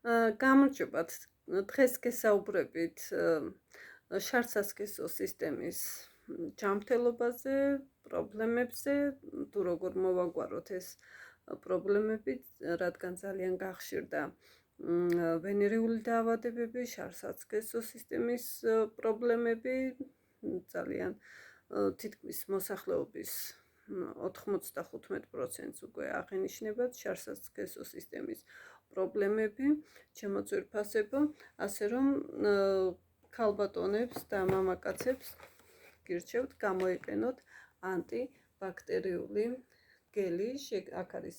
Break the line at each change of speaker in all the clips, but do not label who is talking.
გამარჯობათ. დღეს გესაუბრებით შარდსასქესო სისტემის ჯანმრთელობაზე, პრობლემებზე, თუ როგორ მოვაგვაროთ ეს პრობლემები, რადგან ძალიან გახშირდა ვენერიული დაავადებები, შარდსასქესო სისტემის პრობლემები, ძალიან თითქმის მოსახლეობის 95% უკვე აღინიშნებათ შარდსასქესო სისტემის პრობლემები, ჩემო ძვირფასებო, ასე რომ ქალბატონებს და მამაკაცებს გირჩევთ გამოიყენოთ ანტიბაქტერიული გელი, აქ არის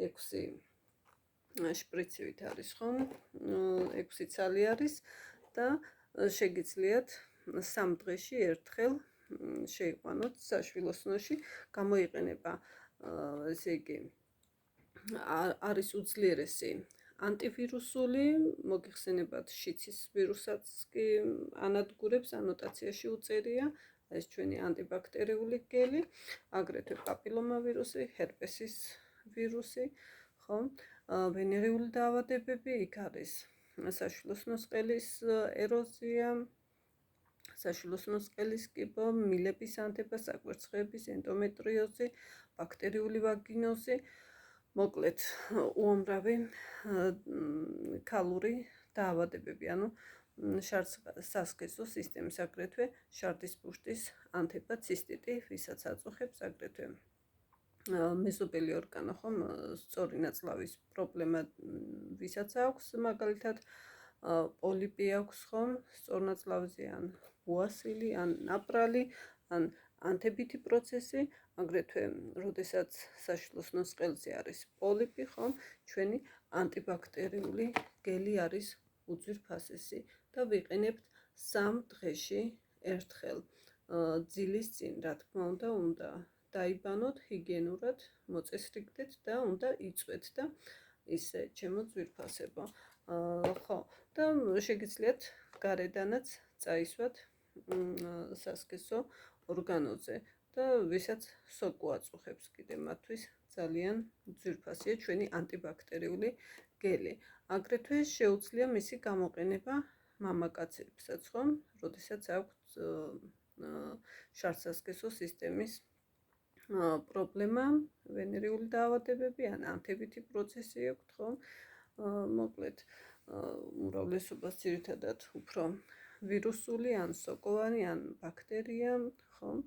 6 შპრიცივით არის ხომ, 6 ცალი არის და შეგიძლიათ 3 დღეში ერთხელ შეიყვანოთ საშვილოსნოში, გამოიყენება ესე იგი არის უძლიერესი ანტივირუსული, მოგიხსენებათ შიცის ვირუსაც კი ანადგურებს, ანოტაციაში უწერია, ეს ჩვენი ანტიბაქტერიული გელი, აგრეთვე პაპილომავირუსი, ჰერპესის ვირუსი, ხო? ვენერიული დაავადებები, იქ არის საშვილოსნოს ყელის ეროზია, საშვილოსნოს ყელის კიბო, მილების ანთება, საკვერცხების ენდომეტრიოზი, ბაქტერიული ვაგინოზი, მოკლედ უამრავი ქალური დაავადებები, ანუ შარდსასქესო სისტემის, აგრეთვე შარდის ბუშტის ანთება, ცისტიტი, ვისაც აწუხებს, აგრეთვე მეზობელი ორგანო, ხომ, სწორი ნაწლავის პრობლემა, ვისაც აქვს, მაგალითად პოლიპი აქვს, ხომ, სწორნაწლავზე ან ბუასილი, ან ნაპრალი, ან ანთებითი პროცესი, აგრეთვე, როდესაც საშვილოსნოს ყელზე არის პოლიპი, ხომ, ჩვენი ანტიბაქტერიული გელი არის უძვირფასესი და ვიყენებთ 3 დღეში ერთხელ. ძილის წინ, რა თქმა უნდა დაიბანოთ, ჰიგიენურად მოწესრიგდეთ და უნდა იწვეთ და ისე, ჩემო ძვირფასებო. ხო, და შეგიძლიათ გარედანაც წაისვათ სასქესო ორგანოზე და ვისაც სოკო აწუხებს კიდე მათთვის ძალიან ძვირფასია ჩვენი ანტიბაქტერიული გელი. აგრეთვე შეუძლია მისი გამოყენება მამაკაცებსაც, ხომ, როდესაც აქვთ შარდსასქესო სისტემის პრობლემა, ვენერიული დაავადებები ან ანთებითი პროცესი აქვთ, ხომ, მოკლედ უმრავლესობას ძირითადად უფრო ვირუსული ან სოკოვანი ან ბაქტერია, ხომ,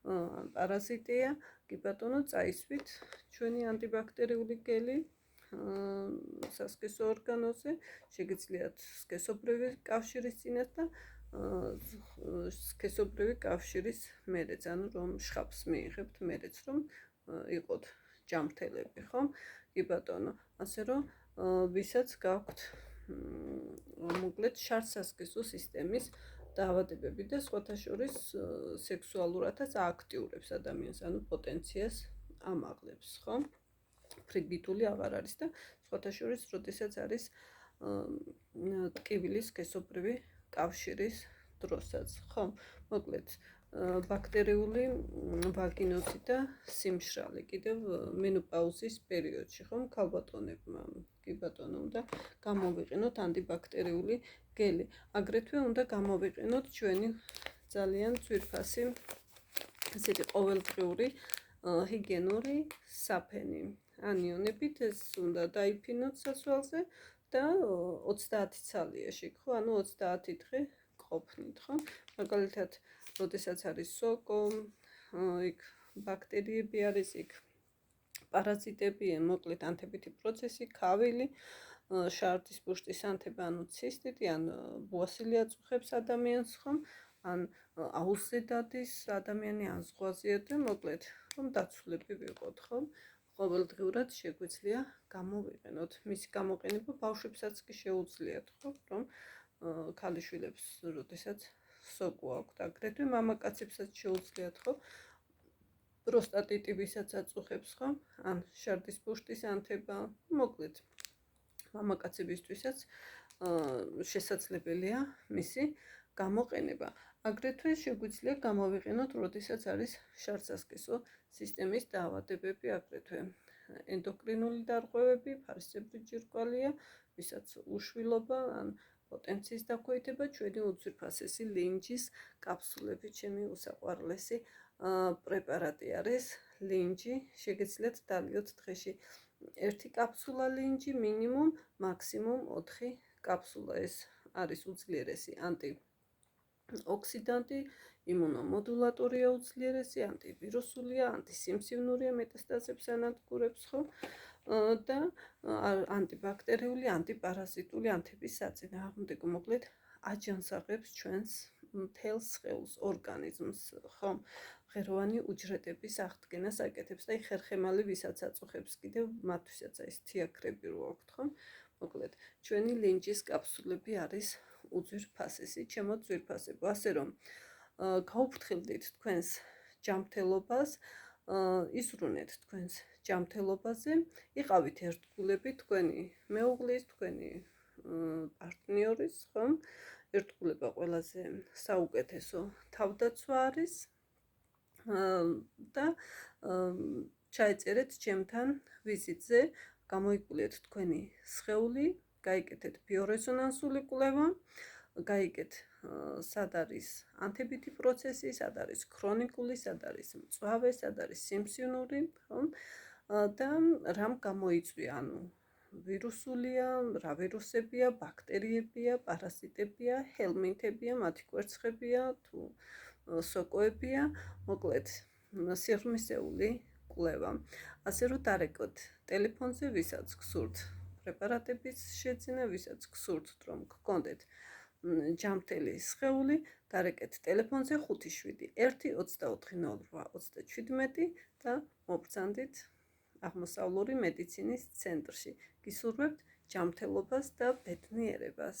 პარაზიტია, კი ბატონო, წაისვით ჩვენი ანტიბაქტერიული გელი სასქესო ორგანოზე, შეგიძლიათ სქესობრივი კავშირის წინათ და სქესობრივი კავშირის მერეც, ანუ რომ შხაპს მიიღებთ მერეც, რომ იყოთ ჯანმრთელები, ხომ? კი ბატონო, ასე რომ ვისაც გაქვთ მოკლედ შარდსასქესო სისტემის დაავადებები და სხვათა შორის სექსუალურადაც აქტიურებს ადამიანს, ანუ პოტენციას ამაღლებს, ხო? ფრიგიდული აღარ არის და სხვათა შორის, როდესაც არის ტკივილის სქესობრივი კავშირის დროსაც, ხო? მოკლედ ბაქტერიული ვაგინოზი და სიმშრალე კიდევ მენოპაუზის პერიოდში, ხომ, ქალბატონებმა, კი ბატონო, უნდა გამოვიყენოთ ანტიბაქტერიული გელი. აგრეთვე უნდა გამოვიყენოთ ჩვენი ძალიან ძვირფასი ესეთი ყოველდღიური ჰიგიენური საფენი. ანიონებით ეს უნდა დაიფინოთ სასვალზე და 30 ცალიაში, ხო, ანუ 30 დღე ყოფნით, ხო? მაგალითად, როდესაც არის სოკო, იქ ბაქტერიები არის, იქ პარაზიტები, მოკლედ ანთებითი პროცესი, ქავილი, შარდის ბუშტის ანთება, ანუ ცისტიტი, ან ბუასილი აწუხებს ადამიანს, ხომ? ან აუზზე დადის ადამიანი, ან ზღვაზე და მოკლედ, რომ დაცულები ვიყოთ, ხომ? ყოველდღიურად შეგვიძლია გამოვიყენოთ. მისი გამოყენება ბავშვებსაც კი შეუძლიათ, ხო, რომ ქალიშვილებს, როდესაც სოკო აქვთ, აგრეთვე მამაკაცებსაც შეუძლიათ, ხო, პროსტატიტი ვისაც აწუხებს, ხო, ან შარდის ბუშტის ანთება, მოკლედ მამაკაცებისთვისაც შესაძლებელია მისი გამოყენება. აგრეთვე შეგვიძლია გამოვიყენოთ, როდესაც არის შარდსასქესო სისტემის დაავადებები, აგრეთვე ენდოკრინული დარღვევები, ფარისებრი ჯირკვალია, ვისაც უშვილობა ან პოტენციის დაქვეითება, ჩვენი უძვირფასესი ლინჯის კაფსულები, ჩემი უსაყვარლესი პრეპარატი არის ლინჯი, შეგეცდათ დალიოთ დღეში ერთი კაფსულა ლინჯი, მინიმუმ, მაქსიმუმ 4 კაფსულა. ეს არის უძლიერესი ანტიოქსიდანტი, იმუნომოდულატორია უძლიერესი, ანტივირუსულია, ანტისიმსივნურია, მეტასტაზებს ანადგურებს, ხო? და ანტიბაქტერიული, ანტიპარაზიტული ანთების საწინააღმდეგო, მოკლედ აჯანსაღებს ჩვენს მთელს სხეულს, ორგანიზმს, ხო? ღეროვანი უჯრედების აღდგენას აკეთებს და ხერხემალი ვისაც აწუხებს კიდევ მათთვისაც ეს თიაქრები რო აქვთ, ხო? მოკლედ, ჩვენი ლინჯის კაფსულები არის უძვირფასესი, ჩემო ძვირფასებო, ასე რომ გაუფრთხილდით თქვენს ჯანმრთელობას, ისრუნეთ თქვენს ჯანმრთელობაზე, იყავით ერთგულები თქვენი მეუღლის, თქვენი პარტნიორის, ხო? ერთგულება ყველაზე საუკეთესო თავდაცვა არის და ჩაეწერეთ ჩემთან ვიზიტზე, გამოიკულიეთ თქვენი სხეული, გაიგეთ ბიორეზონანსული კვლევა, გაიგეთ სად არის ანთებითი პროცესი, სად არის ქრონიკული, სად არის მწვავე, სად არის სიმსივნური, ხო? და რამ გამოიწვია, ანუ ვირუსულია, რა ვირუსებია, ბაქტერიებია, პარაზიტებია, ჰელმინთებია, მათი კვერცხებია, თუ სოკოებია, მოკლედ სიღრმისეული კვლევა. ასე რომ დარეკოთ ტელეფონზე, ვისაც გსურთ პრეპარატების შეძენა, ვისაც გსურთ რომ გქონდეთ ჯანმრთელი სხეული, დარეკეთ ტელეფონზე 57-1-24-08-37 და მობრძანდით აღმოსავლური მედიცინის ცენტრში. გისურვებთ ჯანმრთელობას და ბედნიერებას.